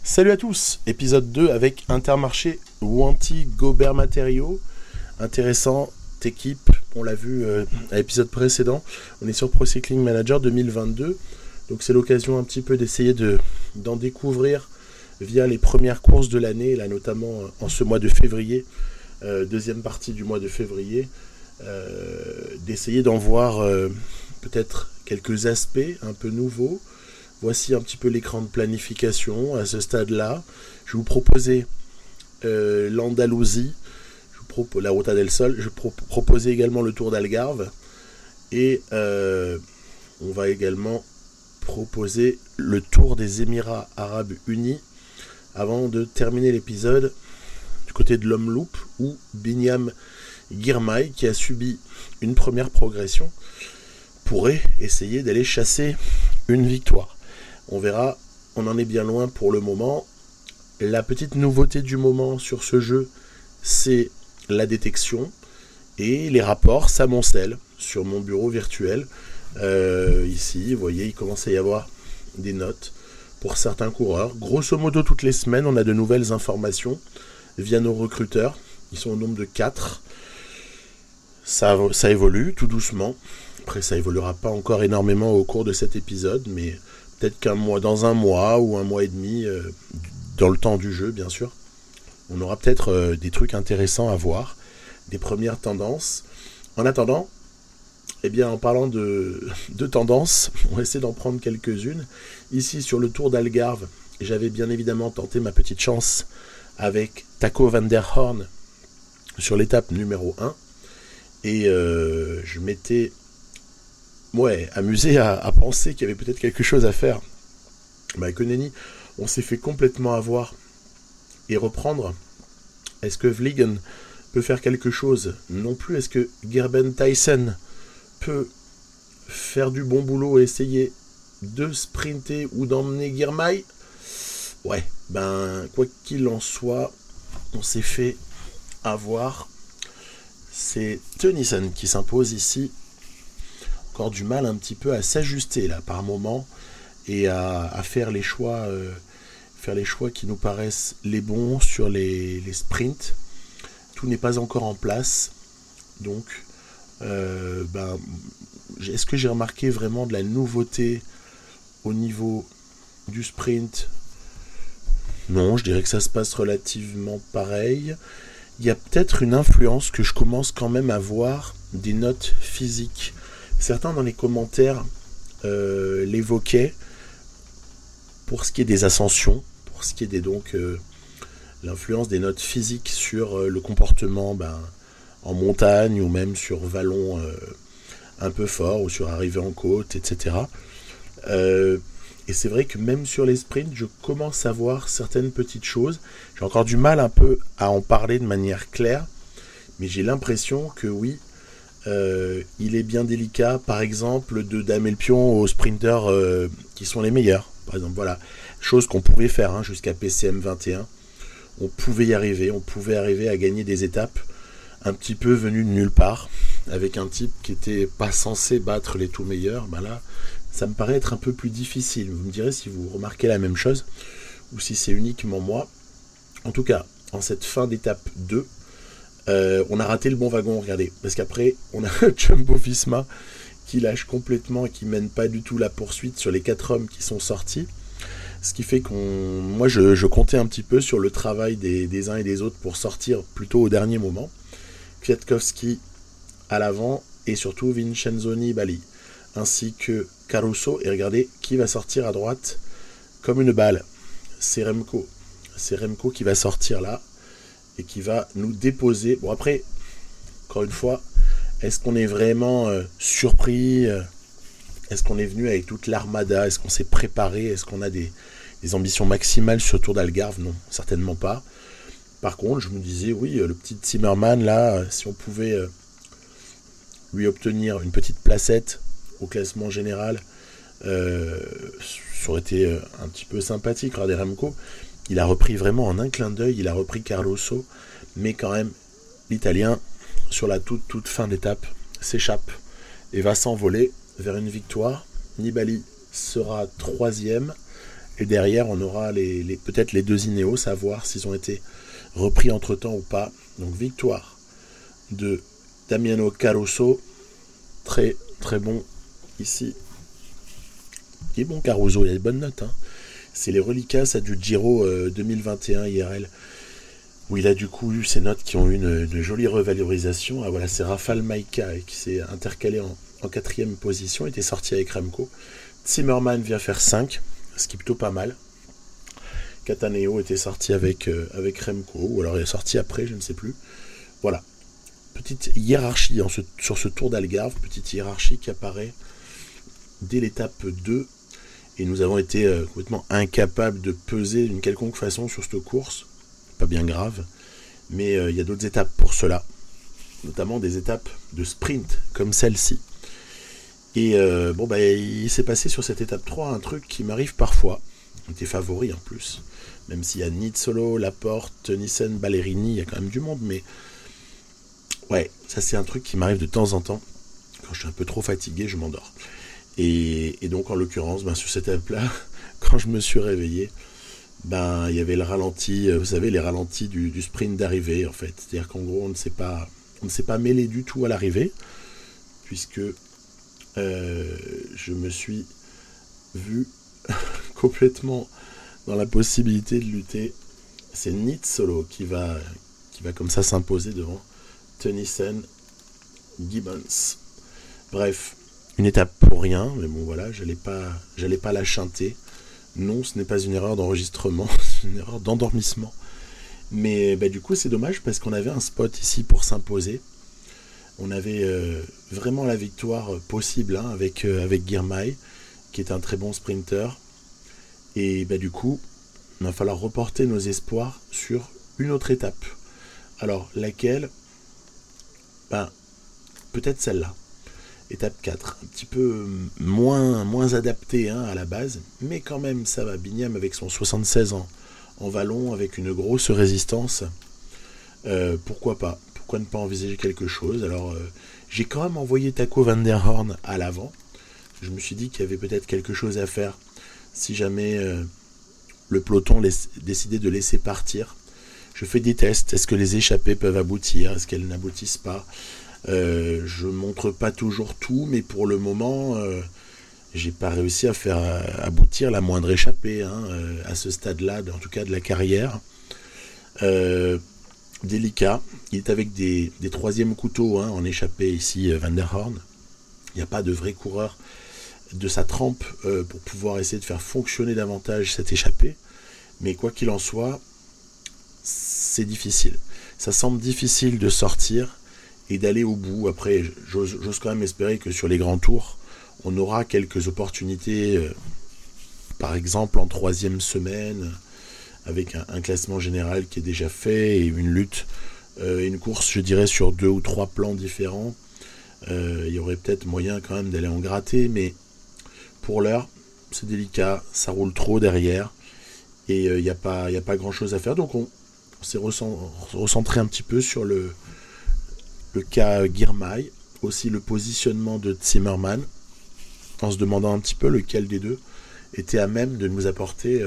Salut à tous, épisode 2 avec Intermarché Wanty Gobert Matériaux. Intéressant, équipe, on l'a vu à l'épisode précédent. On est sur Pro Cycling Manager 2022. Donc c'est l'occasion un petit peu d'essayer d'en découvrir via les premières courses de l'année, là notamment en ce mois de février, deuxième partie du mois de février, d'essayer d'en voir peut-être quelques aspects un peu nouveaux. Voici un petit peu l'écran de planification à ce stade-là. Je vais vous proposer l'Andalousie, la Ruta del Sol. Je vais proposer également le Tour d'Algarve. Et on va également proposer le Tour des Émirats Arabes Unis avant de terminer l'épisode du côté de l'Omloop où Binyam Girmay, qui a subi une première progression, pourrait essayer d'aller chasser une victoire. On verra, on en est bien loin pour le moment. La petite nouveauté du moment sur ce jeu, c'est la détection et les rapports s'amoncellent sur mon bureau virtuel. Ici, vous voyez, il commence à y avoir des notes pour certains coureurs. Grosso modo, toutes les semaines, on a de nouvelles informations via nos recruteurs. Ils sont au nombre de 4. Ça évolue tout doucement. Après, ça évoluera pas encore énormément au cours de cet épisode, mais peut-être dans un mois ou un mois et demi, dans le temps du jeu, bien sûr, on aura peut-être des trucs intéressants à voir, des premières tendances. En attendant, eh bien, en parlant de tendances, on va essayer d'en prendre quelques-unes. Ici, sur le Tour d'Algarve, j'avais bien évidemment tenté ma petite chance avec Taco van der Horn sur l'étape numéro 1. Et je m'étais amusé à penser qu'il y avait peut-être quelque chose à faire. Avec Nenny, on s'est fait complètement avoir et reprendre. Est-ce que Vliegen peut faire quelque chose? Non plus. Est-ce que Gerben Tyson peut faire du bon boulot et essayer de sprinter ou d'emmener Girmay? Ouais, quoi qu'il en soit, on s'est fait avoir. C'est Tennyson qui s'impose ici. Encore du mal un petit peu à s'ajuster là par moment et à faire les choix qui nous paraissent les bons sur les sprints. Tout n'est pas encore en place, donc est-ce que j'ai remarqué vraiment de la nouveauté au niveau du sprint? Non, je dirais que ça se passe relativement pareil. Il y a peut-être une influence que je commence quand même à voir des notes physiques. Certains dans les commentaires l'évoquaient pour ce qui est des ascensions, pour ce qui est l'influence des notes physiques sur le comportement en montagne ou même sur vallon un peu fort ou sur arrivée en côte, etc. Et c'est vrai que même sur les sprints, je commence à voir certaines petites choses. J'ai encore du mal un peu à en parler de manière claire, mais j'ai l'impression que oui, il est bien délicat, par exemple, de damer le pion aux sprinters qui sont les meilleurs. Par exemple, voilà, chose qu'on pouvait faire jusqu'à PCM 21. On pouvait y arriver, on pouvait arriver à gagner des étapes un petit peu venues de nulle part, avec un type qui n'était pas censé battre les tout meilleurs. Là, ça me paraît être un peu plus difficile. Vous me direz si vous remarquez la même chose, ou si c'est uniquement moi. En tout cas, en cette fin d'étape 2, on a raté le bon wagon, regardez, parce qu'après on a Jumbo-Visma qui lâche complètement et qui mène pas du tout la poursuite sur les 4 hommes qui sont sortis, ce qui fait moi je comptais un petit peu sur le travail des uns et des autres pour sortir plutôt au dernier moment. Kwiatkowski à l'avant et surtout Vincenzo Nibali ainsi que Caruso, et regardez qui va sortir à droite comme une balle, c'est Remco qui va sortir là et qui va nous déposer. Bon, après, encore une fois, est-ce qu'on est vraiment surpris? Est-ce qu'on est venu avec toute l'armada? Est-ce qu'on s'est préparé? Est-ce qu'on a des ambitions maximales sur le Tour d'Algarve? Non, certainement pas. Par contre, je me disais, oui, le petit Zimmermann, là, si on pouvait lui obtenir une petite placette au classement général, ça aurait été un petit peu sympathique. Regardez Remco. Il a repris vraiment en un clin d'œil, il a repris Caruso, mais quand même, l'Italien, sur la toute fin d'étape, s'échappe et va s'envoler vers une victoire. Nibali sera 3e, Et derrière, on aura peut-être les deux Ineos, à voir s'ils ont été repris entre-temps ou pas. Donc victoire de Damiano Caruso. Très très bon ici. Il est bon Caruso, il a des bonnes notes. Hein. C'est les reliquats ça, du Giro 2021 IRL. Où il a du coup eu ces notes qui ont eu une jolie revalorisation. Ah voilà, c'est Rafał Majka qui s'est intercalé en 4e position, était sorti avec Remco. Zimmermann vient faire 5, ce qui est plutôt pas mal. Cataneo était sorti avec Remco, ou alors il est sorti après, je ne sais plus. Voilà. Petite hiérarchie sur ce Tour d'Algarve, petite hiérarchie qui apparaît dès l'étape 2. Et nous avons été complètement incapables de peser d'une quelconque façon sur cette course. Pas bien grave. Mais il y a d'autres étapes pour cela. Notamment des étapes de sprint, comme celle-ci. Et il s'est passé sur cette étape 3 un truc qui m'arrive parfois. On était favori en plus. Même s'il y a Nizzolo, Laporte, Nissen, Ballerini, il y a quand même du monde. Mais ouais, ça c'est un truc qui m'arrive de temps en temps. Quand je suis un peu trop fatigué, je m'endors. Et donc en l'occurrence, sur cette étape-là, quand je me suis réveillé, il y avait le ralenti, vous savez, les ralentis du sprint d'arrivée en fait. C'est-à-dire qu'en gros, on ne s'est pas mêlé du tout à l'arrivée, puisque je me suis vu complètement dans la possibilité de lutter. C'est Nizzolo qui va comme ça s'imposer devant Tennyson, Gibbons. Bref, une étape pour rien, mais bon voilà, j'allais pas la chanter. Non, ce n'est pas une erreur d'enregistrement, c'est une erreur d'endormissement. Mais du coup, c'est dommage parce qu'on avait un spot ici pour s'imposer. On avait vraiment la victoire possible avec Girmay, qui est un très bon sprinter. Et du coup, il va falloir reporter nos espoirs sur une autre étape. Alors, laquelle ? Peut-être celle-là. Étape 4, un petit peu moins adapté à la base, mais quand même ça va. Bignam avec son 76 ans en vallon, avec une grosse résistance, pourquoi pas ? Pourquoi ne pas envisager quelque chose ? Alors j'ai quand même envoyé Taco van der Horn à l'avant. Je me suis dit qu'il y avait peut-être quelque chose à faire si jamais le peloton décidait de laisser partir. Je fais des tests, est-ce que les échappées peuvent aboutir ? Est-ce qu'elles n'aboutissent pas ? Je montre pas toujours tout, mais pour le moment, j'ai pas réussi à faire aboutir la moindre échappée à ce stade-là, en tout cas de la carrière. Délicat, il est avec des troisièmes couteaux en échappée ici, Van der Horn. Il n'y a pas de vrai coureur de sa trempe pour pouvoir essayer de faire fonctionner davantage cette échappée. Mais quoi qu'il en soit, c'est difficile. Ça semble difficile de sortir et d'aller au bout. Après, j'ose quand même espérer que sur les grands tours, on aura quelques opportunités, par exemple en 3e semaine, avec un classement général qui est déjà fait et une lutte, une course, je dirais, sur 2 ou 3 plans différents. Il y aurait peut-être moyen quand même d'aller en gratter, mais pour l'heure, c'est délicat, ça roule trop derrière, et il n'y a pas grand-chose à faire. Donc on s'est recentré un petit peu sur le cas Girmay, aussi le positionnement de Zimmermann, en se demandant un petit peu lequel des deux était à même de nous apporter,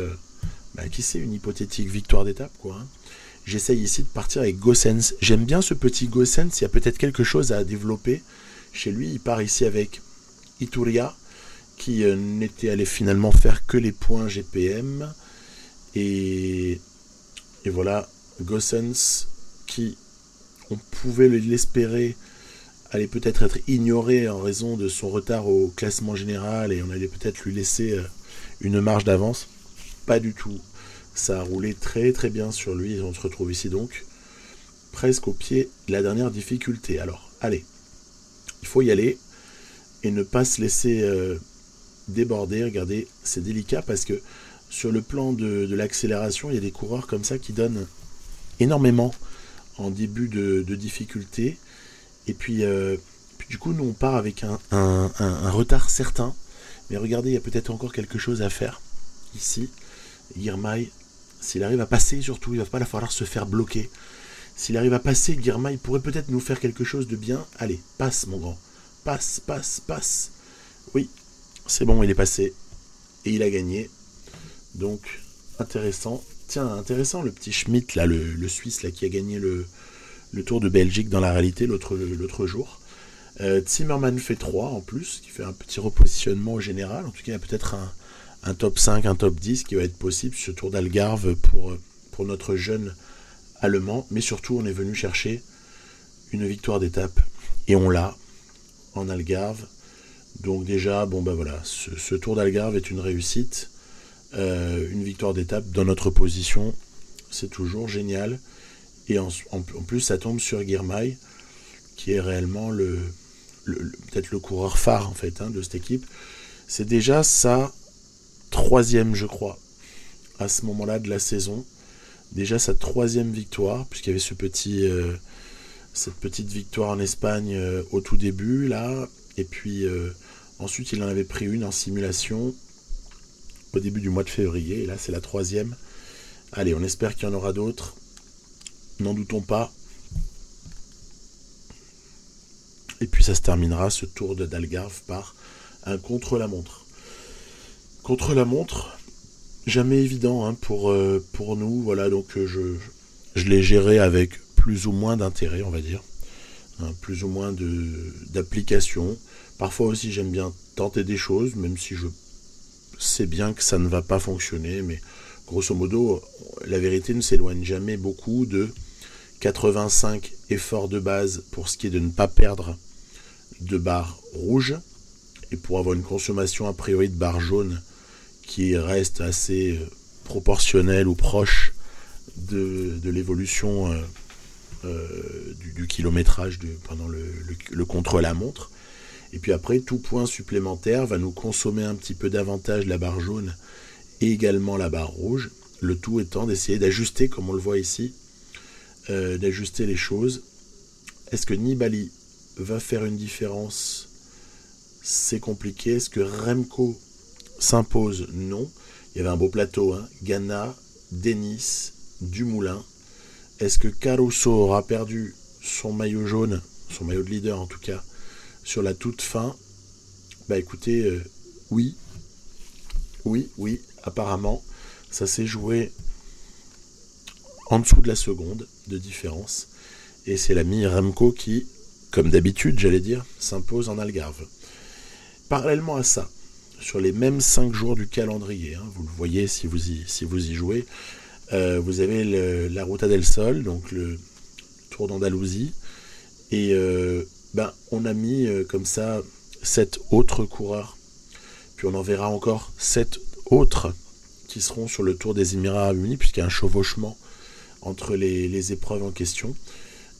qui sait, une hypothétique victoire d'étape, quoi. J'essaye ici de partir avec Goossens. J'aime bien ce petit Goossens, il y a peut-être quelque chose à développer chez lui. Il part ici avec Ituria, qui n'était allé finalement faire que les points GPM. Et voilà, Goossens qui, on pouvait l'espérer, allait peut-être être ignoré en raison de son retard au classement général et on allait peut-être lui laisser une marge d'avance. Pas du tout. Ça a roulé très très bien sur lui et on se retrouve ici donc presque au pied de la dernière difficulté. Alors, allez, il faut y aller et ne pas se laisser déborder. Regardez, c'est délicat parce que sur le plan de l'accélération, il y a des coureurs comme ça qui donnent énormément en début de difficulté. Et puis du coup, nous on part avec un retard certain. Mais regardez, il y a peut-être encore quelque chose à faire ici. Girmay, s'il arrive à passer, surtout, il va pas falloir se faire bloquer. S'il arrive à passer, Girmay pourrait peut-être nous faire quelque chose de bien. Allez, passe mon grand. Passe. Oui, c'est bon, il est passé. Et il a gagné. Donc, intéressant. Tiens, intéressant le petit Schmidt, là, le Suisse là, qui a gagné le Tour de Belgique dans la réalité l'autre jour. Zimmerman fait 3 en plus, qui fait un petit repositionnement au général. En tout cas, il y a peut-être un top 5, un top 10 qui va être possible sur ce Tour d'Algarve pour notre jeune Allemand. Mais surtout, on est venu chercher une victoire d'étape. Et on l'a en Algarve. Donc déjà, bon bah voilà, ce Tour d'Algarve est une réussite. Une victoire d'étape dans notre position, c'est toujours génial. Et en plus, ça tombe sur Girmay, qui est réellement peut-être le coureur phare en fait de cette équipe. C'est déjà sa 3e, je crois, à ce moment-là de la saison. Déjà sa 3e victoire, puisqu'il y avait cette petite victoire en Espagne au tout début là, et puis ensuite il en avait pris une en simulation au début du mois de février, et là c'est la 3e. Allez, on espère qu'il y en aura d'autres, n'en doutons pas. Et puis ça se terminera, ce Tour d'Algarve, par un contre-la-montre. Contre-la-montre, jamais évident pour nous, voilà, donc je l'ai géré avec plus ou moins d'intérêt, on va dire, plus ou moins d'application. Parfois aussi j'aime bien tenter des choses, même si je sais bien que ça ne va pas fonctionner, mais grosso modo, la vérité ne s'éloigne jamais beaucoup de 85 efforts de base pour ce qui est de ne pas perdre de barres rouges, et pour avoir une consommation a priori de barres jaunes qui reste assez proportionnelle ou proche de l'évolution du kilométrage pendant le contre-la-montre. Et puis après, tout point supplémentaire va nous consommer un petit peu davantage la barre jaune et également la barre rouge, le tout étant d'essayer d'ajuster, comme on le voit ici, d'ajuster les choses. Est-ce que Nibali va faire une différence? C'est compliqué. Est-ce que Remco s'impose? Non. Il y avait un beau plateau, Ganna, Denis, Dumoulin. Est-ce que Caruso aura perdu son maillot jaune, son maillot de leader en tout cas, sur la toute fin? Bah écoutez, oui, apparemment, ça s'est joué en dessous de la seconde de différence. Et c'est l'ami Remco qui, comme d'habitude, j'allais dire, s'impose en Algarve. Parallèlement à ça, sur les mêmes 5 jours du calendrier, vous le voyez si vous y jouez, vous avez la Ruta del Sol, donc le Tour d'Andalousie, et on a mis comme ça 7 autres coureurs, puis on en verra encore 7 autres qui seront sur le Tour des Émirats Arabes Unis, puisqu'il y a un chevauchement entre les épreuves en question.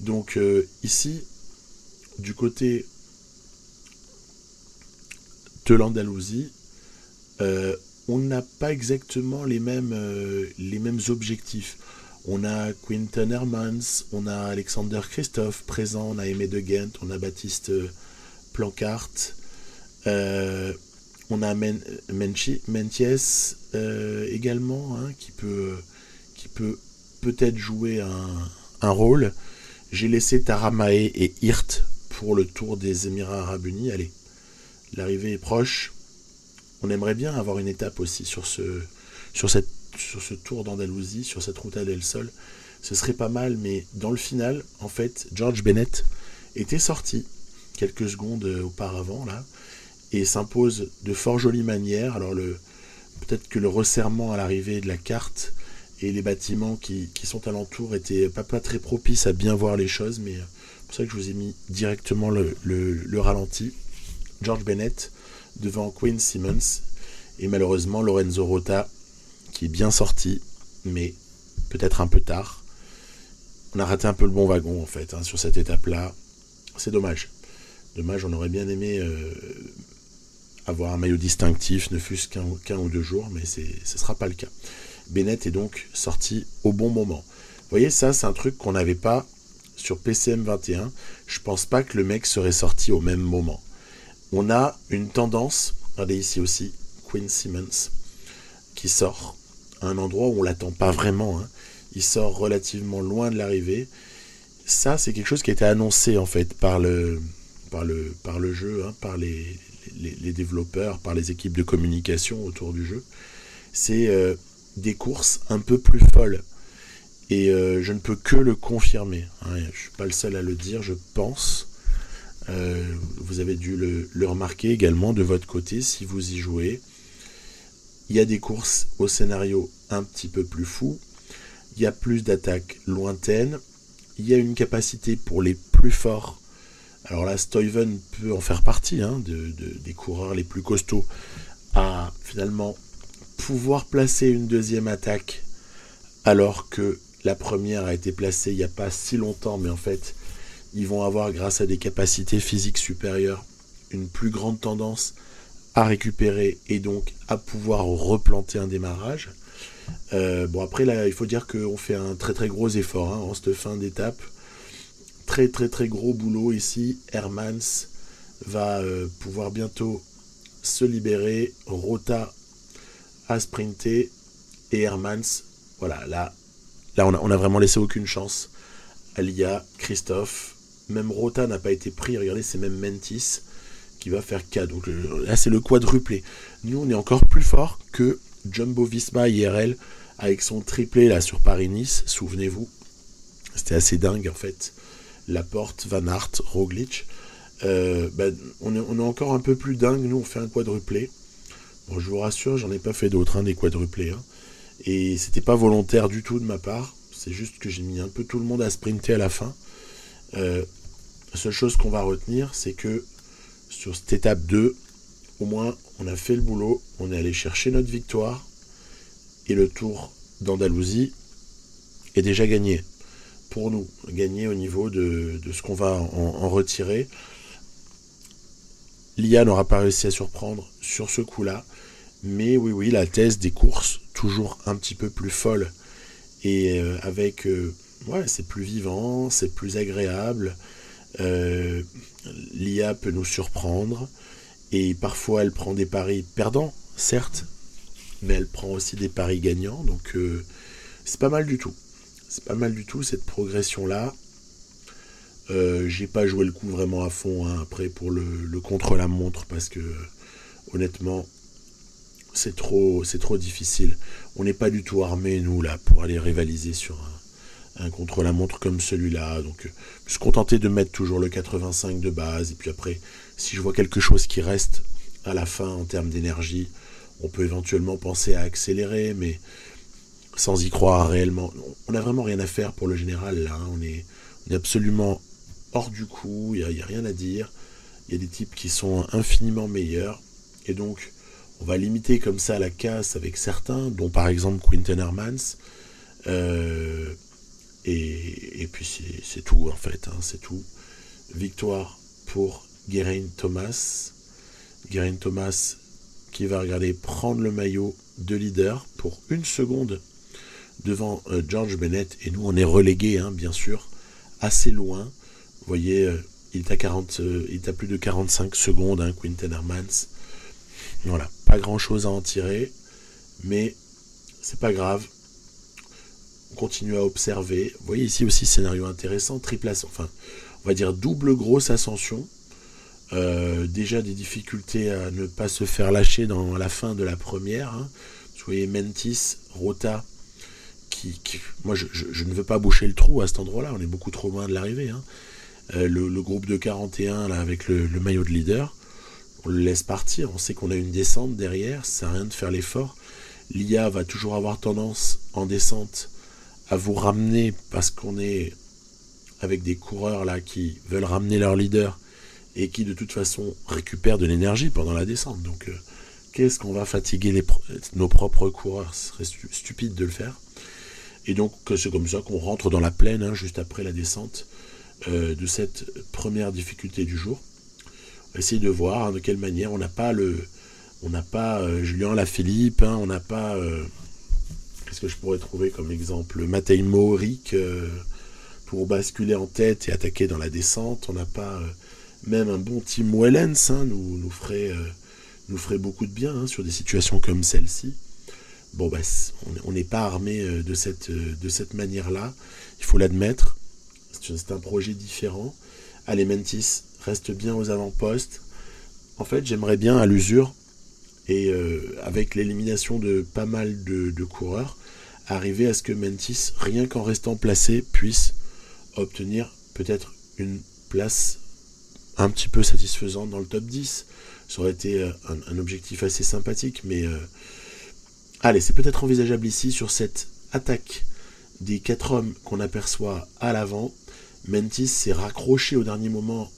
Donc ici, du côté de l'Andalousie, on n'a pas exactement les mêmes objectifs. On a Quinten Hermans, on a Alexander Christophe présent, on a Aimé de Ghent, on a Baptiste Plancart, on a Menties également, qui peut peut-être jouer un rôle. J'ai laissé Taramae et Hirt pour le Tour des Émirats Arabes Unis. Allez, l'arrivée est proche. On aimerait bien avoir une étape aussi sur ce Tour d'Andalousie, sur cette Ruta del Sol. Ce serait pas mal, mais dans le final, en fait, George Bennett était sorti quelques secondes auparavant, là, et s'impose de fort jolie manière. Alors, peut-être que le resserrement à l'arrivée de la carte et les bâtiments qui sont alentour étaient pas très propices à bien voir les choses, mais c'est pour ça que je vous ai mis directement le ralenti. George Bennett devant Quinn Simmons, et malheureusement Lorenzo Rota qui est bien sorti, mais peut-être un peu tard. On a raté un peu le bon wagon en fait sur cette étape-là. C'est dommage. On aurait bien aimé avoir un maillot distinctif, ne fût-ce qu'un ou 2 jours, mais ce ne sera pas le cas. Bennett est donc sorti au bon moment. Vous voyez, ça c'est un truc qu'on n'avait pas sur PCM 21. Je pense pas que le mec serait sorti au même moment. On a une tendance, regardez ici aussi, Quinn Simmons, qui sort à un endroit où on l'attend pas vraiment. Il sort relativement loin de l'arrivée. Ça, c'est quelque chose qui a été annoncé en fait par le jeu, par les développeurs, par les équipes de communication autour du jeu. c'est des courses un peu plus folles. Et je ne peux que le confirmer. Hein, je ne suis pas le seul à le dire, je pense. Vous avez dû le remarquer également de votre côté si vous y jouez. Il y a des courses au scénario un petit peu plus fou. Il y a plus d'attaques lointaines. Il y a une capacité pour les plus forts. Alors là, Stuyven peut en faire partie, hein, des coureurs les plus costauds, à finalement pouvoir placer une deuxième attaque alors que la première a été placée il n'y a pas si longtemps, mais en fait, ils vont avoir, grâce à des capacités physiques supérieures, une plus grande tendance à récupérer et donc à pouvoir replanter un démarrage. Bon, après, là, il faut dire qu'on fait un très très gros effort, hein, en cette fin d'étape. Très très très gros boulot ici. Hermans va pouvoir bientôt se libérer. Rota a sprinté. Et Hermans, voilà, là on a vraiment laissé aucune chance. Alia, Christophe, même Rota n'a pas été pris. Regardez, c'est même Mentis qui va faire K. Donc là, c'est le quadruplé. Nous, on est encore plus fort que Jumbo Visma IRL avec son triplé là sur Paris-Nice. Souvenez-vous, c'était assez dingue en fait. Laporte, Van Aert, Roglic. On est encore un peu plus dingue. Nous, on fait un quadruplé. Bon, je vous rassure, j'en ai pas fait d'autres, hein, des quadruplés. Hein. Et c'était pas volontaire du tout de ma part. C'est juste que j'ai mis un peu tout le monde à sprinter à la fin. La seule chose qu'on va retenir, c'est que sur cette étape 2, au moins, on a fait le boulot. On est allé chercher notre victoire. Et le Tour d'Andalousie est déjà gagné. Pour nous, gagner au niveau de ce qu'on va en retirer. L'IA n'aura pas réussi à surprendre sur ce coup-là. Mais oui, la thèse des courses, toujours un petit peu plus folle. Et avec... c'est plus vivant, c'est plus agréable. L'IA peut nous surprendre. Et parfois, elle prend des paris perdants, certes. Mais elle prend aussi des paris gagnants. Donc, c'est pas mal du tout. C'est pas mal du tout, cette progression-là. J'ai pas joué le coup vraiment à fond, hein, après, pour le contre-la-montre, parce que, honnêtement... C'est trop difficile. On n'est pas du tout armés, nous, là, pour aller rivaliser sur un contre-la-montre comme celui-là. Donc, je suis contenté de mettre toujours le 85 de base. Et puis après, si je vois quelque chose qui reste à la fin en termes d'énergie, on peut éventuellement penser à accélérer, mais sans y croire réellement. On n'a vraiment rien à faire pour le général, là. Hein. On est absolument hors du coup. Il n'y a rien à dire. Il y a des types qui sont infiniment meilleurs. Et donc... on va limiter comme ça la casse avec certains, dont par exemple Quinten Hermans. Et puis c'est tout en fait, hein, c'est tout. Victoire pour Geraint Thomas. Geraint Thomas qui va regarder prendre le maillot de leader pour 1 seconde devant George Bennett. Et nous on est relégués, hein, bien sûr, assez loin. Vous voyez, il est à plus de 45 secondes, hein, Quinten Hermans. Voilà, pas grand chose à en tirer, mais c'est pas grave. On continue à observer. Vous voyez ici aussi scénario intéressant, on va dire double grosse ascension. Déjà des difficultés à ne pas se faire lâcher dans la fin de la première. Hein. Vous voyez Mentis, Rota, moi je ne veux pas boucher le trou à cet endroit-là, on est beaucoup trop loin de l'arrivée. Hein. Le groupe de 41 là avec le maillot de leader. On le laisse partir, on sait qu'on a une descente derrière, ça sert à rien de faire l'effort. L'IA va toujours avoir tendance en descente à vous ramener parce qu'on est avec des coureurs là qui veulent ramener leur leader et qui de toute façon récupèrent de l'énergie pendant la descente. Donc qu'est-ce qu'on va fatiguer nos propres coureurs? Ce serait stupide de le faire. Et donc c'est comme ça qu'on rentre dans la plaine, hein, juste après la descente de cette première difficulté du jour. On va essayer de voir, hein, de quelle manière. On n'a pas Julien Lafilippe, hein, on n'a pas qu'est-ce que je pourrais trouver comme exemple, Matej Mohoric pour basculer en tête et attaquer dans la descente. On n'a pas même un bon Tim Wellens, hein, nous ferait beaucoup de bien, hein, sur des situations comme celle-ci. Bon, on n'est pas armé de cette manière-là, il faut l'admettre. C'est un projet différent. Allez, Mentis reste bien aux avant-postes. En fait, j'aimerais bien à l'usure, et avec l'élimination de pas mal de coureurs, arriver à ce que Meintjes, rien qu'en restant placé, puisse obtenir peut-être une place un petit peu satisfaisante dans le top 10. Ça aurait été un objectif assez sympathique, mais allez, c'est peut-être envisageable ici sur cette attaque des 4 hommes qu'on aperçoit à l'avant. Meintjes s'est raccroché au dernier moment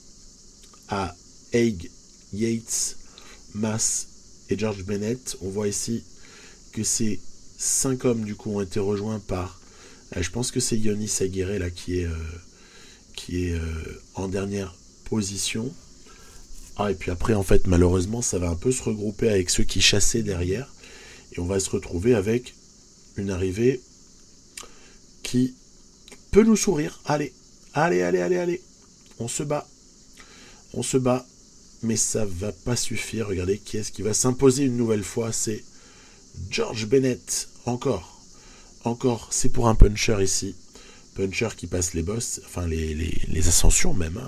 à Haig, Yates, Mas et George Bennett. On voit ici que ces 5 hommes du coup ont été rejoints par, je pense que c'est Yonis Aguirre là qui est en dernière position. Et puis après en fait malheureusement ça va un peu se regrouper avec ceux qui chassaient derrière et on va se retrouver avec une arrivée qui peut nous sourire. Allez, on se bat, mais ça va pas suffire. Regardez qui est-ce qui va s'imposer une nouvelle fois, c'est George Bennett. Encore, c'est pour un puncher ici. Puncher qui passe les bosses, enfin les ascensions même.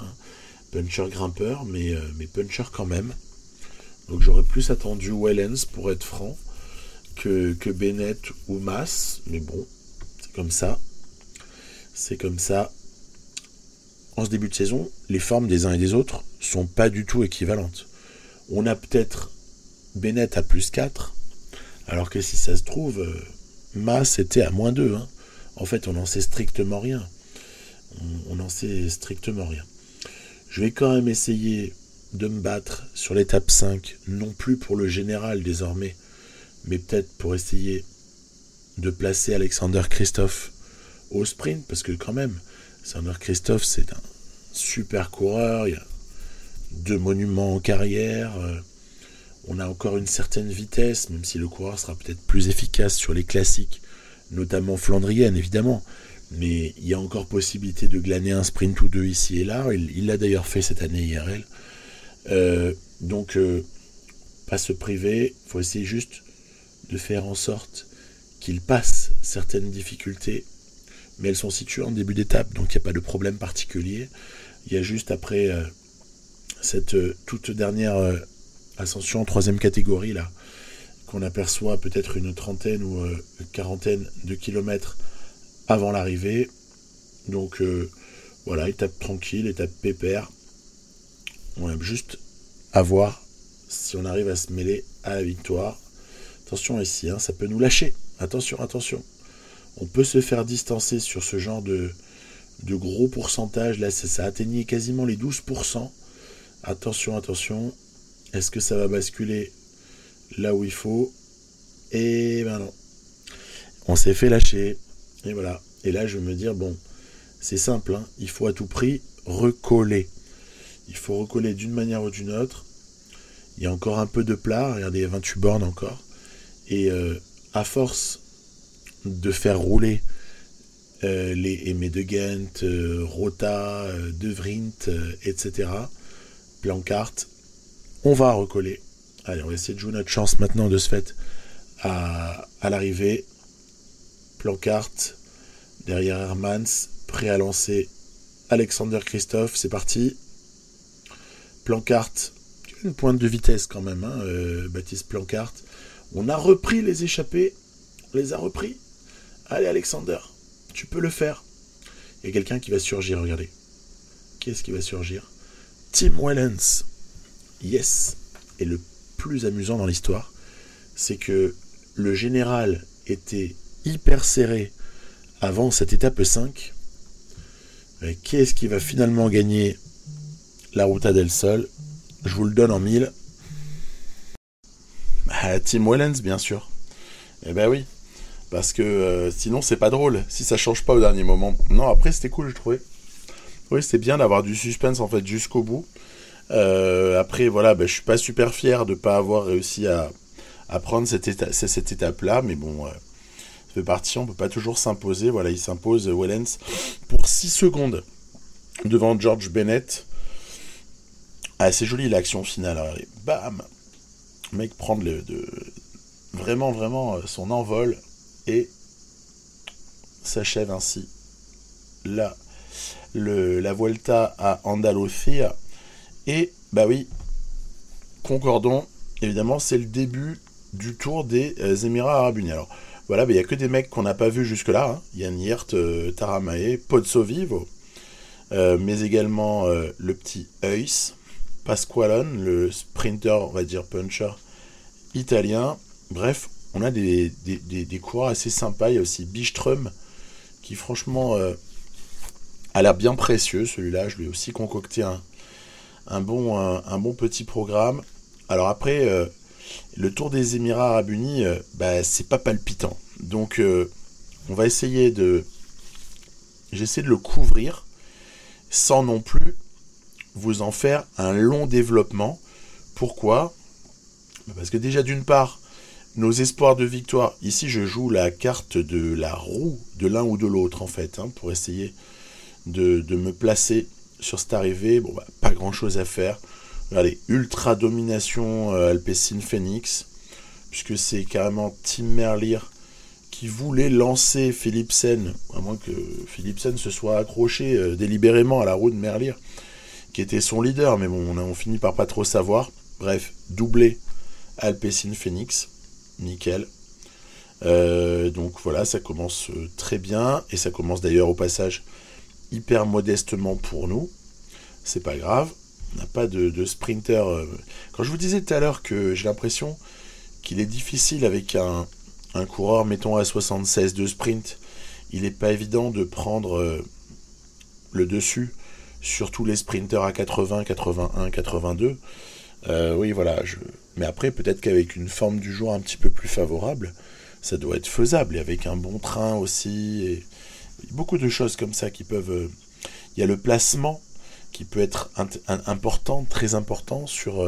Puncher grimpeur, mais puncher quand même. Donc j'aurais plus attendu Wellens pour être franc que Bennett ou Mas, mais bon, c'est comme ça. En ce début de saison, les formes des uns et des autres sont pas du tout équivalentes. On a peut-être Bennett à plus 4, alors que si ça se trouve, Mas était à moins 2. En fait, on n'en sait strictement rien. Je vais quand même essayer de me battre sur l'étape 5, non plus pour le général désormais, mais peut-être pour essayer de placer Alexander Kristoff au sprint, parce que quand même, Alexander Kristoff, c'est un super coureur, il y a 2 monuments en carrière, on a encore une certaine vitesse, même si le coureur sera peut-être plus efficace sur les classiques, notamment flandriennes évidemment, mais il y a encore possibilité de glaner un sprint ou 2 ici et là, il l'a d'ailleurs fait cette année IRL, donc pas se priver, il faut essayer juste de faire en sorte qu'il passe certaines difficultés, mais elles sont situées en début d'étape, donc il n'y a pas de problème particulier. Il y a juste après cette toute dernière ascension en 3e catégorie là, qu'on aperçoit peut-être une 30aine ou 40aine de kilomètres avant l'arrivée. Donc voilà, étape tranquille, étape pépère. On a juste à voir si on arrive à se mêler à la victoire. Attention ici, ça peut nous lâcher. Attention. On peut se faire distancer sur ce genre de gros pourcentage. Là, ça atteignait quasiment les 12%. Attention. Est-ce que ça va basculer là où il faut? Et ben non. On s'est fait lâcher. Et voilà. Et là, je vais me dire, bon, c'est simple. Il faut à tout prix recoller. Il faut recoller d'une manière ou d'une autre. Il y a encore un peu de plat. Regardez, il y a 28 bornes encore. Et à force de faire rouler les Aimé de Ghent, Rota, De Vrient, etc., Plancart, on va recoller. Allez, on va essayer de jouer notre chance maintenant de ce fait à l'arrivée. Plancart, derrière Hermans, prêt à lancer Alexander Kristoff, c'est parti. Plancart, une pointe de vitesse quand même, Baptiste Plancart. On a repris les échappés, on les a repris. Allez Alexander, tu peux le faire. Il y a quelqu'un qui va surgir, regardez. Qui est-ce qui va surgir? Tim Wellens. Yes. Et le plus amusant dans l'histoire, c'est que le général était hyper serré avant cette étape 5. Et qui est-ce qui va finalement gagner la Ruta del Sol? Je vous le donne en 1000. Tim Wellens, bien sûr. Eh ben oui. Parce que sinon, c'est pas drôle. Si ça change pas au dernier moment. Non, après, c'était cool, je trouvais. Oui, c'était bien d'avoir du suspense, en fait, jusqu'au bout. Après, voilà, je suis pas super fier de pas avoir réussi à prendre cette étape-là. Mais bon, ça fait partie, on peut pas toujours s'imposer. Voilà, il s'impose, Wellens, pour 6 secondes devant George Bennett. C'est joli l'action finale. Allez, bam! Le mec prend vraiment son envol et s'achève ainsi la Vuelta à Andalucía. Et bah oui, concordons, évidemment, c'est le début du tour des Émirats Arabes Unis. Alors, voilà, il n'y a que des mecs qu'on n'a pas vus jusque-là. Hein. Yann Hirt, Taramae, Pozzovivo, mais également le petit Heus, Pasqualone, le sprinter, on va dire puncher italien. Bref, on a des coureurs assez sympas. Il y a aussi Bistrom, qui franchement a l'air bien précieux. Celui-là, je lui ai aussi concocté un bon petit programme. Alors après, le Tour des Émirats Arabes Unis, c'est pas palpitant. Donc, on va essayer j'essaie de le couvrir sans non plus vous en faire un long développement. Pourquoi ? Parce que déjà, d'une part, nos espoirs de victoire, ici je joue la carte de la roue de l'un ou de l'autre en fait, hein, pour essayer de me placer sur cette arrivée. Bon, pas grand chose à faire. Regardez, ultra domination Alpecin Phoenix, puisque c'est carrément Tim Merlier qui voulait lancer Philipsen, à moins que Philipsen se soit accroché délibérément à la roue de Merlier, qui était son leader, mais bon, on finit par pas trop savoir. Bref, doublé Alpecin Phoenix, nickel. Donc voilà, ça commence très bien, et ça commence d'ailleurs au passage hyper modestement pour nous. C'est pas grave, on n'a pas de sprinter. Quand je vous disais tout à l'heure que j'ai l'impression qu'il est difficile avec un coureur, mettons à 76 de sprint, il n'est pas évident de prendre le dessus sur tous les sprinters à 80, 81, 82. Oui, voilà. Mais après, peut-être qu'avec une forme du jour un petit peu plus favorable, ça doit être faisable. Et avec un bon train aussi. Et beaucoup de choses comme ça qui peuvent... Il y a le placement qui peut être important, très important sur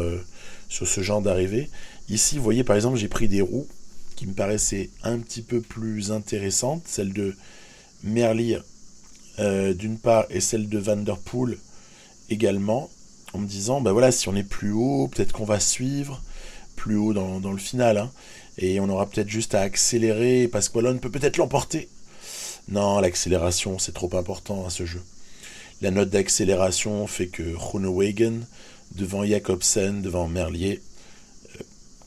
ce genre d'arrivée. Ici, vous voyez, par exemple, j'ai pris des roues qui me paraissaient un petit peu plus intéressantes. Celle de Merlier, d'une part, et celle de Van Der Poel également, en me disant, voilà, si on est plus haut, peut-être qu'on va suivre plus haut dans le final, hein, et on aura peut-être juste à accélérer, parce que Pasqualone peut peut-être l'emporter. Non, l'accélération, c'est trop important à ce jeu. La note d'accélération fait que Groenewegen, devant Jacobsen, devant Merlier,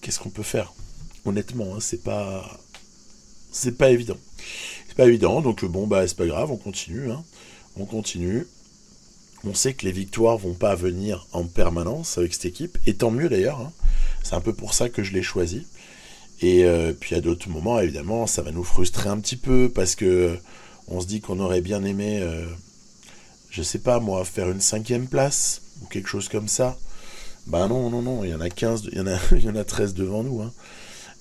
qu'est-ce qu'on peut faire ? Honnêtement, hein, c'est pas évident. C'est pas évident, donc c'est pas grave, on continue. Hein. On continue. On sait que les victoires vont pas venir en permanence avec cette équipe, et tant mieux d'ailleurs. Hein. C'est un peu pour ça que je l'ai choisi. Et puis à d'autres moments, évidemment, ça va nous frustrer un petit peu, parce que on se dit qu'on aurait bien aimé, je sais pas moi, faire une 5e place, ou quelque chose comme ça. Non, il y en a 15, il y en a 13 devant nous. Hein.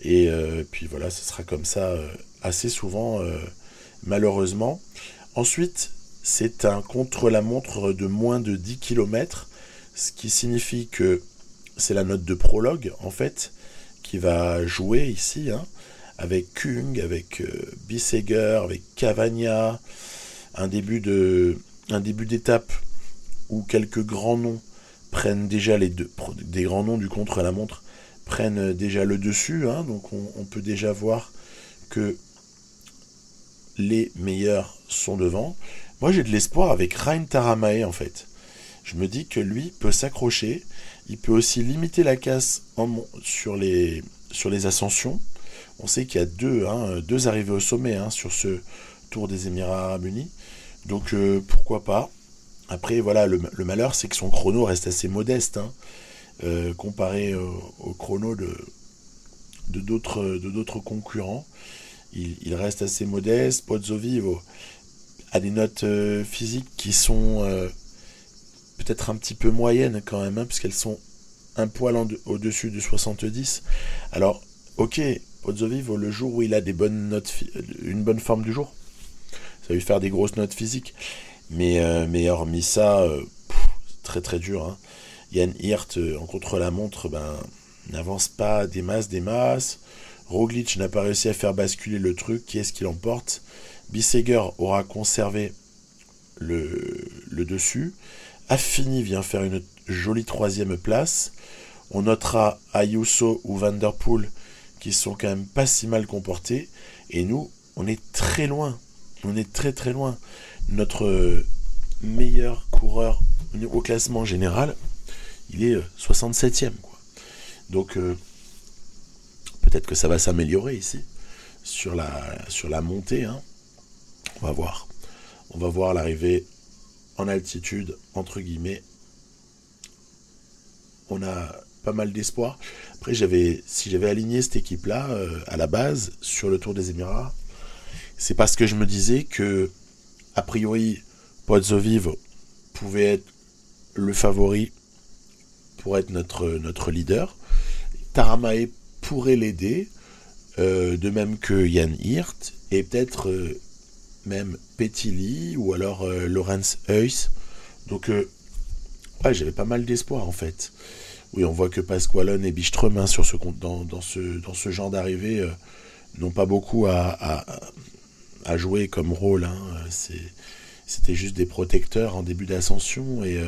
Et puis voilà, ce sera comme ça assez souvent, malheureusement. Ensuite, c'est un contre-la-montre de moins de 10 km, ce qui signifie que c'est la note de prologue, en fait, qui va jouer ici, hein, avec Kung, avec Bissegger, avec Cavagna, un début d'étape où quelques grands noms prennent déjà des grands noms du contre-la-montre prennent déjà le dessus, hein, donc on peut déjà voir que les meilleurs sont devant. Moi j'ai de l'espoir avec Rein Taramae en fait. Je me dis que lui peut s'accrocher, il peut aussi limiter la casse sur les ascensions. On sait qu'il y a deux arrivées au sommet, hein, sur ce Tour des Émirats Arabes Unis. Donc pourquoi pas. Après voilà, le malheur c'est que son chrono reste assez modeste, hein, comparé au chrono de d'autres concurrents. Il reste assez modeste. Pozzovivo a des notes physiques qui sont peut-être un petit peu moyennes quand même, hein, puisqu'elles sont un poil au-dessus de 70. Alors, ok, Pozzovivo, le jour où il a une bonne forme du jour, ça va lui faire des grosses notes physiques. Mais hormis ça, très très dur. Hein. Yann Hirt, en contre-la-montre, n'avance pas des masses. Roglic n'a pas réussi à faire basculer le truc. Qui est-ce qui l'emporte ? Bissegger aura conservé le dessus. Affini vient faire une jolie 3e place. On notera Ayuso ou Van Der Poel qui sont quand même pas si mal comportés. Et nous, on est très loin. On est très très loin. Notre meilleur coureur au classement général, il est 67e. Quoi. Donc peut-être que ça va s'améliorer ici, sur la montée. Hein. On va voir. On va voir l'arrivée en altitude, entre guillemets. On a pas mal d'espoir. Après, si j'avais aligné cette équipe-là, à la base, sur le Tour des Émirats, c'est parce que je me disais que, a priori, Pozzovivo pouvait être le favori pour être notre leader. Taramae pourrait l'aider, de même que Jan Hirt, et peut-être même Petili, ou alors Lorenz Heuss. Donc, ouais, j'avais pas mal d'espoir en fait. Oui, on voit que Pasqualone et Byström, hein, dans ce genre d'arrivée, n'ont pas beaucoup à jouer comme rôle. Hein. C'était juste des protecteurs en début d'ascension. Et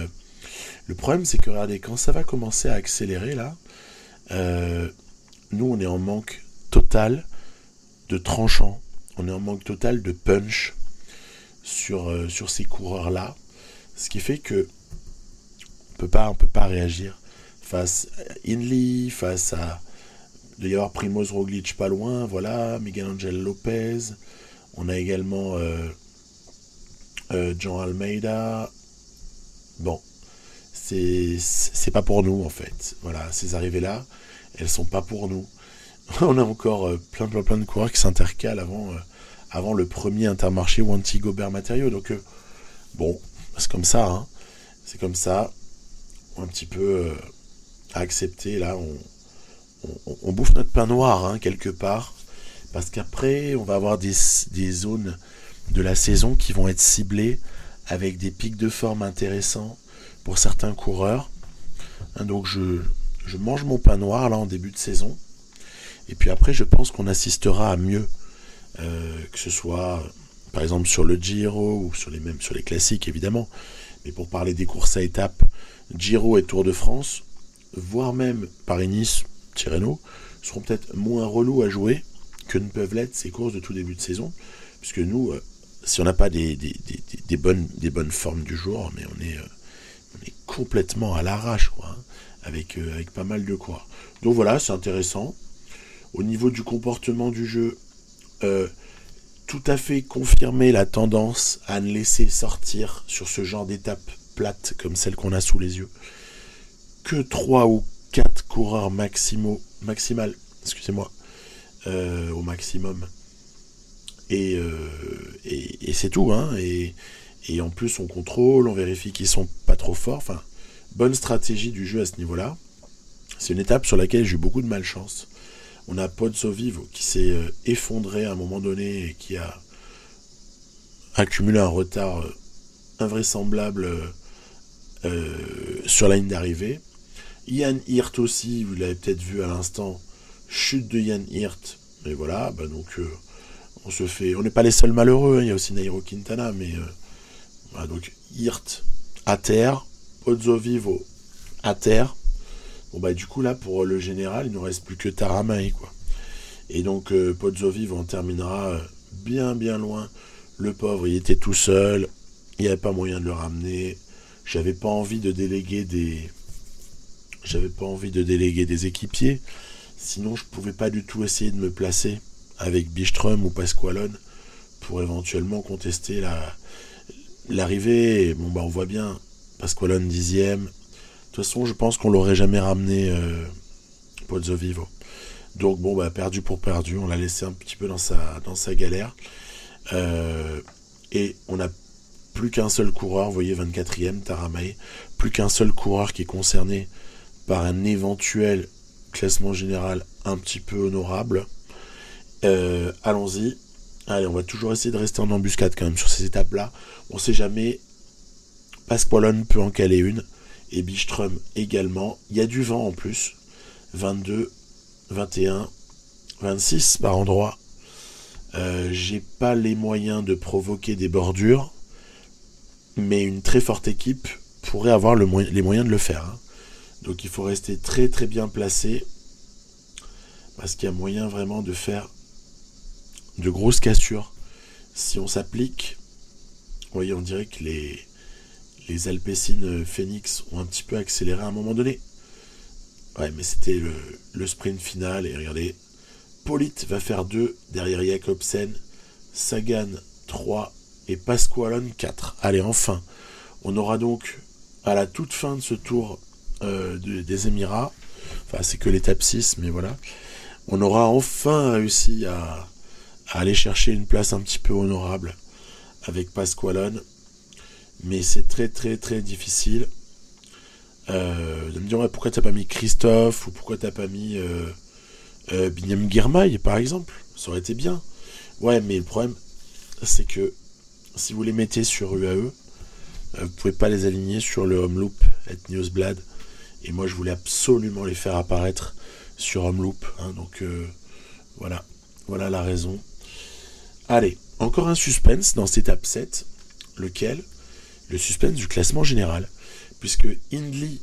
le problème, c'est que, regardez, quand ça va commencer à accélérer, là, nous, on est en manque total de tranchant. On est en manque total de punch sur ces coureurs-là. Ce qui fait que on peut pas réagir face à Hindley, face à... Il doit y avoir Primoz Roglic pas loin, voilà, Miguel Angel Lopez. On a également Jean Almeida. Bon, c'est pas pour nous en fait. Voilà, ces arrivées-là, elles sont pas pour nous. On a encore plein de coureurs qui s'intercalent avant le premier Intermarché Wanty Gobert Matériaux. Donc bon, c'est comme ça, hein. C'est comme ça. Un petit peu à accepter. Là, on bouffe notre pain noir, hein, quelque part. Parce qu'après, on va avoir des zones de la saison qui vont être ciblées avec des pics de forme intéressants pour certains coureurs. Hein, donc je mange mon pain noir là en début de saison. Et puis après, je pense qu'on assistera à mieux. Que ce soit, par exemple, sur le Giro ou sur les classiques, évidemment. Mais pour parler des courses à étapes, Giro et Tour de France, voire même Paris-Nice, Tirreno, seront peut-être moins relous à jouer que ne peuvent l'être ces courses de tout début de saison. Puisque nous, si on n'a pas des bonnes formes du jour, mais on est complètement à l'arrache, quoi, hein, avec pas mal de coureurs. Donc voilà, c'est intéressant. Au niveau du comportement du jeu, tout à fait confirmer la tendance à ne laisser sortir sur ce genre d'étape plate comme celle qu'on a sous les yeux que 3 ou 4 coureurs maximal, excusez-moi, au maximum. Et c'est tout, hein. Et en plus on contrôle, on vérifie qu'ils sont pas trop forts. Enfin, bonne stratégie du jeu à ce niveau-là. C'est une étape sur laquelle j'ai eu beaucoup de malchance. On a Pozzovivo qui s'est effondré à un moment donné et qui a accumulé un retard invraisemblable sur la ligne d'arrivée. Jan Hirt aussi, vous l'avez peut-être vu à l'instant, chute de Jan Hirt. Et voilà, bah donc on n'est pas les seuls malheureux, hein. Il y a aussi Nairo Quintana, mais voilà, donc Hirt à terre, Pozzovivo à terre. Bon bah du coup là pour le général il ne nous reste plus que Taramae, quoi. Et donc Pozzovivo on terminera bien loin. Le pauvre il était tout seul, il n'y avait pas moyen de le ramener. J'avais pas envie de déléguer des équipiers. Sinon je pouvais pas du tout essayer de me placer avec Byström ou Pasqualone pour éventuellement contester l'arrivée. Et bon bah on voit bien Pasqualone 10e. De toute façon, je pense qu'on l'aurait jamais ramené Pozzovivo. Donc bon, bah perdu pour perdu, on l'a laissé un petit peu dans sa galère. Et on n'a plus qu'un seul coureur, vous voyez 24e, Taramae, plus qu'un seul coureur qui est concerné par un éventuel classement général un petit peu honorable. Allons-y. Allez, on va toujours essayer de rester en embuscade quand même sur ces étapes-là. On sait jamais. Pasqualone peut en caler une. Et Byström également. Il y a du vent en plus. 22, 21, 26 par endroit. J'ai pas les moyens de provoquer des bordures. Mais une très forte équipe pourrait avoir les moyens de le faire. Hein. Donc il faut rester très très bien placé. Parce qu'il y a moyen vraiment de faire de grosses cassures. Si on s'applique, vous voyez, on dirait que les Alpecin Phoenix ont un petit peu accéléré à un moment donné. Ouais, mais c'était le sprint final. Et regardez, Polit va faire 2, derrière Jakobsen, Sagan 3 et Pasqualone 4. Allez, enfin, on aura donc à la toute fin de ce tour des Émirats, enfin c'est que l'étape 6, mais voilà, on aura enfin réussi à aller chercher une place un petit peu honorable avec Pasqualone, mais c'est très très très difficile. De me dire ouais, pourquoi t'as pas mis Christophe ou pourquoi t'as pas mis Biniam Girmay par exemple, ça aurait été bien. Ouais, mais le problème c'est que si vous les mettez sur UAE, vous pouvez pas les aligner sur le Omloop et Newsblad, et moi je voulais absolument les faire apparaître sur Omloop, hein, donc voilà la raison. Allez, encore un suspense dans cette étape 7, lequel? Le suspense du classement général, puisque Hindley,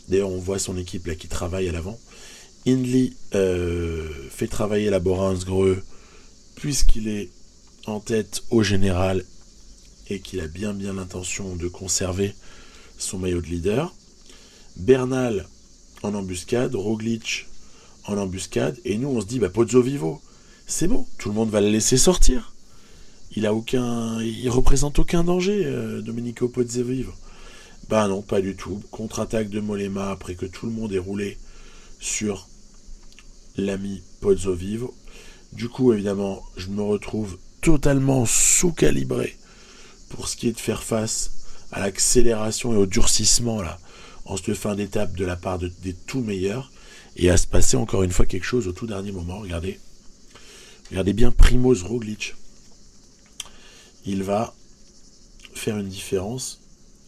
d'ailleurs on voit son équipe là qui travaille à l'avant, Hindley fait travailler la Bora-Hansgrohe puisqu'il est en tête au général et qu'il a bien l'intention de conserver son maillot de leader. Bernal en embuscade, Roglic en embuscade, et nous on se dit Pozzo Vivo, c'est bon, tout le monde va le laisser sortir. Il représente aucun danger, Domenico Pozzo Vivo. Non, pas du tout. Contre-attaque de Mollema après que tout le monde est roulé sur l'ami Pozzo Vivo. Du coup, évidemment, je me retrouve totalement sous-calibré pour ce qui est de faire face à l'accélération et au durcissement là, en cette fin d'étape de la part des tout meilleurs, et à se passer encore une fois quelque chose au tout dernier moment. Regardez bien Primož Roglic. Il va faire une différence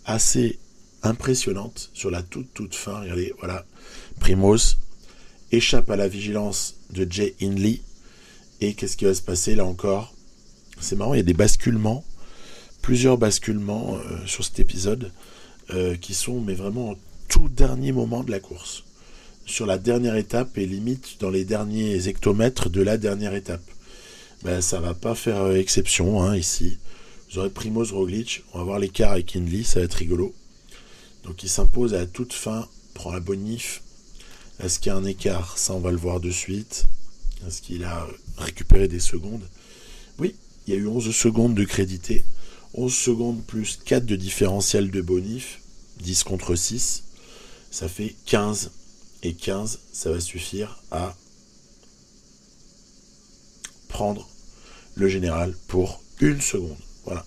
assez impressionnante sur la toute fin. Regardez, voilà, Primož échappe à la vigilance de Jay Hindley. Et qu'est-ce qui va se passer là encore? C'est marrant, il y a des basculements, plusieurs basculements sur cet épisode qui sont mais vraiment au tout dernier moment de la course, sur la dernière étape et limite dans les derniers hectomètres de la dernière étape. Ça va pas faire exception hein, ici. Vous aurez Primož Roglic, on va voir l'écart avec Hindley, ça va être rigolo. Donc il s'impose à la toute fin, prend la bonif. Est-ce qu'il y a un écart? Ça on va le voir de suite. Est-ce qu'il a récupéré des secondes? Oui, il y a eu 11 secondes de crédité. 11 secondes plus 4 de différentiel de bonif. 10 contre 6. Ça fait 15. Et 15, ça va suffire à prendre le général pour 1 seconde. Voilà.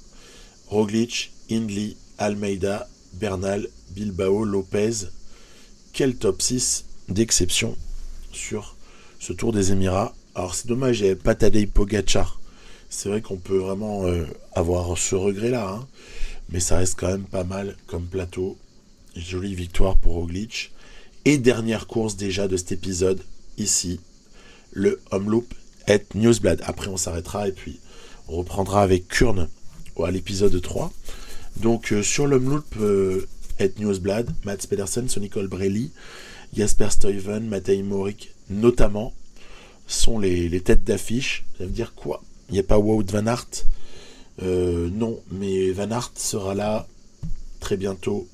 Roglic, Hindley, Almeida, Bernal, Bilbao, Lopez. Quel top 6 d'exception sur ce Tour des Émirats. Alors c'est dommage, il n'y avait pas Tadej Pogačar. C'est vrai qu'on peut vraiment avoir ce regret-là, hein. Mais ça reste quand même pas mal comme plateau. Jolie victoire pour Roglic. Et dernière course déjà de cet épisode, ici, le Omloop et Newsblad. Après on s'arrêtera et puis on reprendra avec Kuurne à l'épisode 3. Donc sur l'Omloop et Newsblad, Mads Pedersen, Sonny Colbrelli, Jasper Stuyven, Matej Mohoric notamment, sont les têtes d'affiche. Ça veut dire quoi? Il n'y a pas Wout van Aert? Non, mais Van Aert sera là très bientôt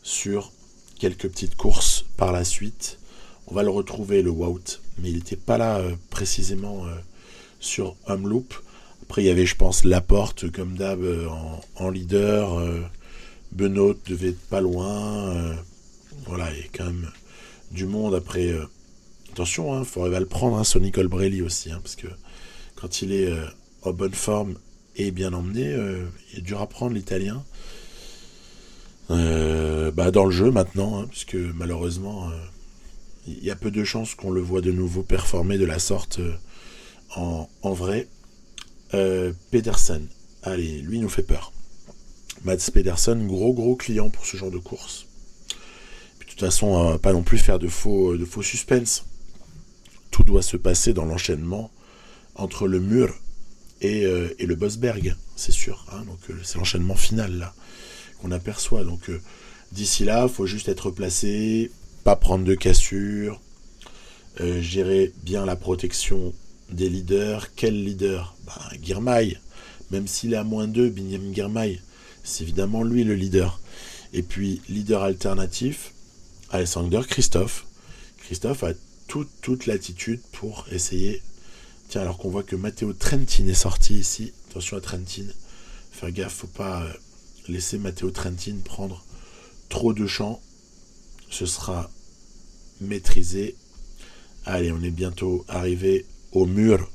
sur quelques petites courses par la suite. On va le retrouver, le Wout, mais il n'était pas là précisément sur Omloop. Après, il y avait, je pense, Laporte, comme d'hab, en leader. Benoît devait être pas loin. Voilà, il y a quand même du monde. Après, attention, il faudrait le prendre, hein, Sonny Colbrelli aussi, hein, parce que quand il est en bonne forme et bien emmené, il est dur à prendre, l'Italien. Dans le jeu maintenant, hein, puisque malheureusement, il y a peu de chances qu'on le voit de nouveau performer de la sorte en vrai. Pedersen, allez, lui nous fait peur. Mads Pedersen, gros client pour ce genre de course. Puis, de toute façon, pas non plus faire de faux suspense. Tout doit se passer dans l'enchaînement entre le mur et le Bosberg, c'est sûr. Hein, donc c'est l'enchaînement final là qu'on aperçoit. Donc d'ici là, il faut juste être placé, pas prendre de cassure, gérer bien la protection des leaders. Quel leader? Girmay. Même s'il est à -2, Biniam Girmay, c'est évidemment lui le leader. Et puis, leader alternatif, Alexander Kristoff. Kristoff a toute l'attitude pour essayer Tiens, alors qu'on voit que Matteo Trentin est sorti ici. Attention à Trentin. Faire gaffe, faut pas laisser Matteo Trentin prendre trop de champs. Ce sera maîtrisé. Allez, on est bientôt arrivé au mur.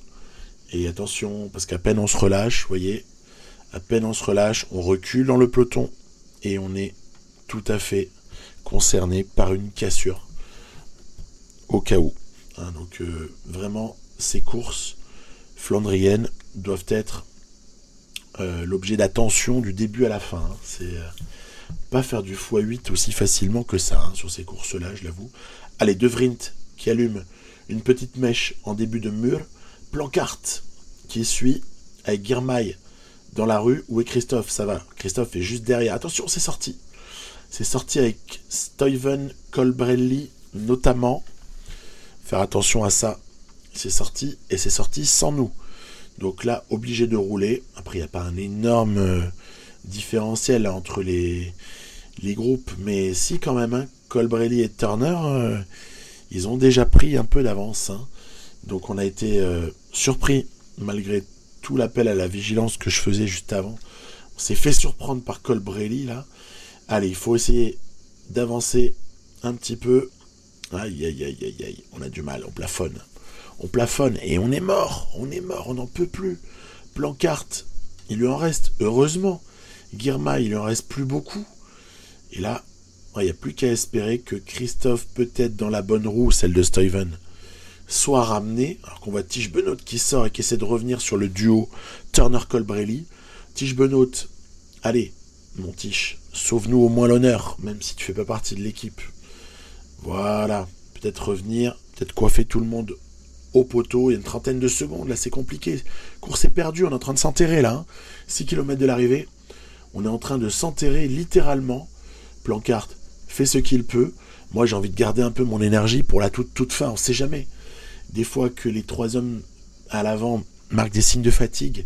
Et attention, parce qu'à peine on se relâche, vous voyez, à peine on se relâche, on recule dans le peloton et on est tout à fait concerné par une cassure au cas où. Hein, donc vraiment, ces courses flandriennes doivent être l'objet d'attention du début à la fin. Hein. C'est pas faire du x8 aussi facilement que ça hein, sur ces courses-là, je l'avoue. Allez, De Vriend qui allume une petite mèche en début de mur. Plancart qui suit avec Girmay dans la rue. Où est Christophe? Ça va. Christophe est juste derrière. Attention, c'est sorti. C'est sorti avec Stuyven Colbrelli notamment. Faire attention à ça. C'est sorti et c'est sorti sans nous. Donc là, obligé de rouler. Après, il n'y a pas un énorme différentiel là, entre les groupes. Mais si quand même, hein, Colbrelli et Turner, ils ont déjà pris un peu d'avance. Hein. Donc on a été surpris, malgré tout l'appel à la vigilance que je faisais juste avant. On s'est fait surprendre par Colbrelli là. Allez, il faut essayer d'avancer un petit peu. Aïe, aïe, aïe, aïe, aïe. On a du mal, on plafonne. On plafonne et on est mort, on n'en peut plus. Plancart, il lui en reste, heureusement. Girmay, il lui en reste plus beaucoup. Et là, il n'y a plus qu'à espérer que Christophe, peut-être dans la bonne roue, celle de Stuyven, soit ramené, alors qu'on voit Tish Benoît qui sort et qui essaie de revenir sur le duo Turner-Colbrelli. Tish Benoît, allez, mon Tish, sauve-nous au moins l'honneur, même si tu fais pas partie de l'équipe. Voilà, peut-être revenir, peut-être coiffer tout le monde au poteau. Il y a une trentaine de secondes, là c'est compliqué. Course est perdue, on est en train de s'enterrer là. Hein. 6 km de l'arrivée, on est en train de s'enterrer littéralement. Plancart fait ce qu'il peut. Moi j'ai envie de garder un peu mon énergie pour la toute fin, on sait jamais. Des fois que les 3 hommes à l'avant marquent des signes de fatigue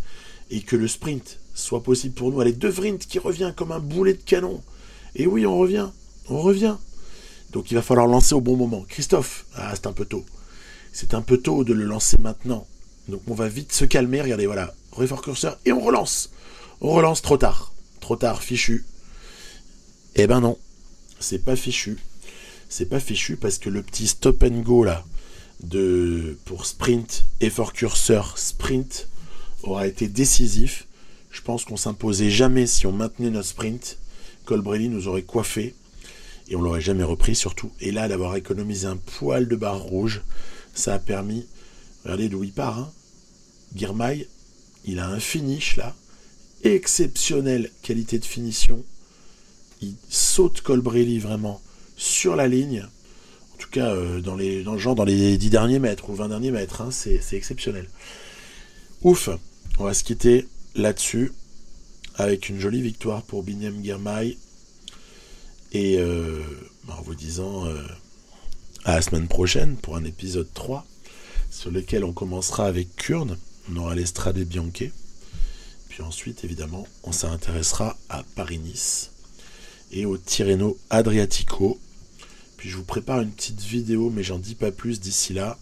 et que le sprint soit possible pour nous. Allez, De Vriend qui revient comme un boulet de canon. Et oui, on revient. Donc il va falloir lancer au bon moment. Christophe, c'est un peu tôt. C'est un peu tôt de le lancer maintenant. Donc on va vite se calmer. Regardez, voilà, revoir curseur et on relance. On relance trop tard. Trop tard, fichu. Eh ben non, c'est pas fichu. C'est pas fichu parce que le petit stop and go là, pour sprint, effort curseur, sprint, aura été décisif. Je pense qu'on s'imposait jamais si on maintenait notre sprint. Colbrelli nous aurait coiffé et on l'aurait jamais repris surtout. Et là, d'avoir économisé un poil de barre rouge, ça a permis, regardez d'où il part, hein. Girmay, il a un finish là, exceptionnelle qualité de finition. Il saute Colbrelli vraiment sur la ligne. En tout cas, dans les 10 derniers mètres ou 20 derniers mètres, hein, c'est exceptionnel. Ouf, on va se quitter là-dessus avec une jolie victoire pour Biniam Girmay et en vous disant à la semaine prochaine pour un épisode 3 sur lequel on commencera avec Kurn. On aura l'Estrade Bianche. Puis ensuite, évidemment, on s'intéressera à Paris-Nice et au Tirreno Adriatico. Puis je vous prépare une petite vidéo, mais j'en dis pas plus d'ici là.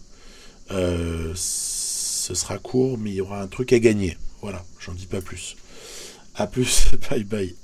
Ce sera court, mais il y aura un truc à gagner. Voilà, j'en dis pas plus. À plus, bye bye.